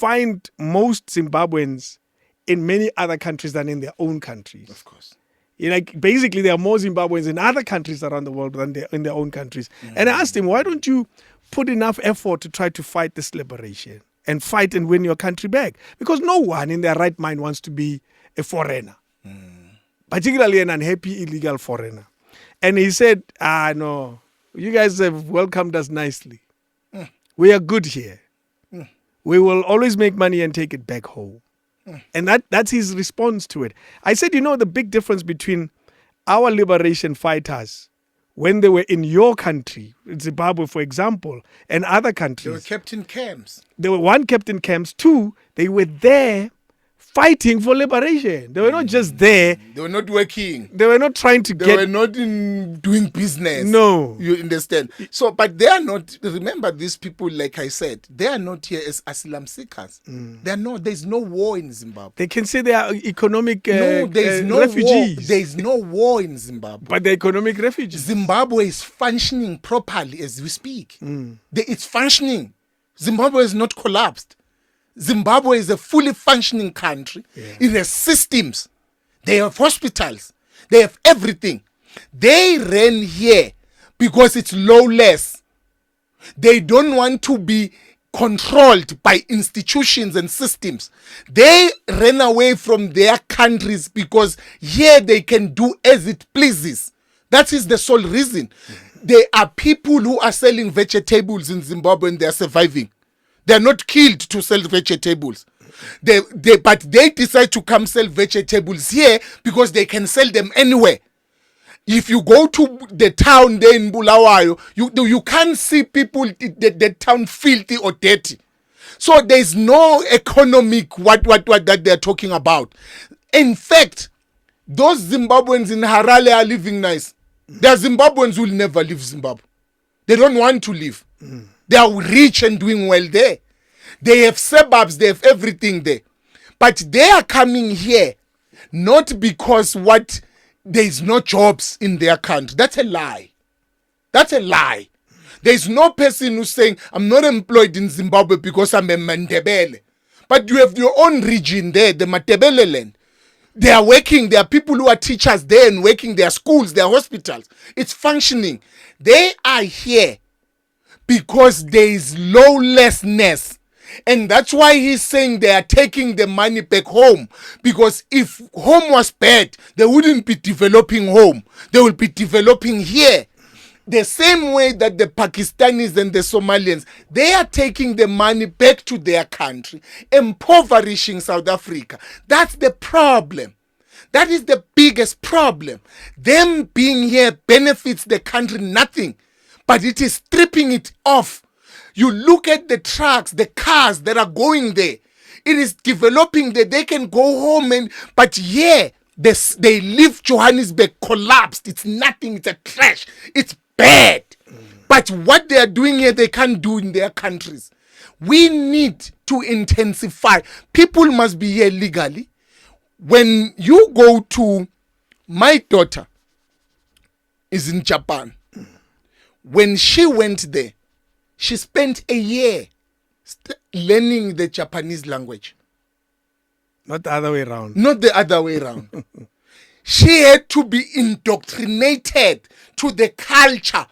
find most Zimbabweans in many other countries than in their own countries. Of course. Like basically, there are more Zimbabweans in other countries around the world than in their own countries. And I asked him, why don't you put enough effort to try to fight this liberation and fight and win your country back? Because no one in their right mind wants to be a foreigner, particularly an unhappy illegal foreigner. And he said, no, you guys have welcomed us nicely. We are good here. We will always make money and take it back home. And that's his response to it. I said, the big difference between our liberation fighters when they were in your country, Zimbabwe, for example, and other countries. They were kept in camps. They were, one, kept in camps. Two, they were there fighting for liberation. They were not just there. They were not working. They were not trying to They were not doing business. No. You understand? So, but they are not, remember these people, like I said, they are not here as asylum seekers. They are not, there's no war in Zimbabwe. They can say they are economic No, there's no refugees. war. There's no war in Zimbabwe. But they're economic refugees. Zimbabwe is functioning properly as we speak. It's functioning. Zimbabwe is not collapsed. Zimbabwe is a fully functioning country. It has systems. They have hospitals. They have everything. They ran here because it's lawless. They don't want to be controlled by institutions and systems. They ran away from their countries because here they can do as it pleases. That is the sole reason. There are people who are selling vegetables in Zimbabwe and they are surviving. They are not killed to sell vegetables. But they decide to come sell vegetables here because they can sell them anywhere. If you go to the town there in Bulawayo, you can't see people, the town filthy or dirty. So there's no economic what that they're talking about. In fact, those Zimbabweans in Harare are living nice. There are Zimbabweans who will never leave Zimbabwe. They don't want to leave. They are rich and doing well there. They have suburbs, they have everything there. But they are coming here not because there is no jobs in their country. That's a lie. That's a lie. There is no person who's saying, I'm not employed in Zimbabwe because I'm a Mandebele. But you have your own region there, the Matebele land. They are working. There are people who are teachers there and working. There are schools, there are hospitals. It's functioning. They are here because there is lawlessness. And that's why he's saying they are taking the money back home. Because if home was bad, they wouldn't be developing home. They will be developing here. The same way that the Pakistanis and the Somalians, they are taking the money back to their country, impoverishing South Africa. That's the problem. That is the biggest problem. Them being here benefits the country nothing, but it is stripping it off. You look at the trucks, the cars that are going there. It is developing that they can go home but yeah, they leave Johannesburg collapsed. It's nothing. It's a trash. It's bad. But what they are doing here, they can't do in their countries. We need to intensify. People must be here legally. When you go to, my daughter is in Japan. When she went there, she spent a year learning the Japanese language. Not the other way around. Not the other way around. She had to be indoctrinated to the culture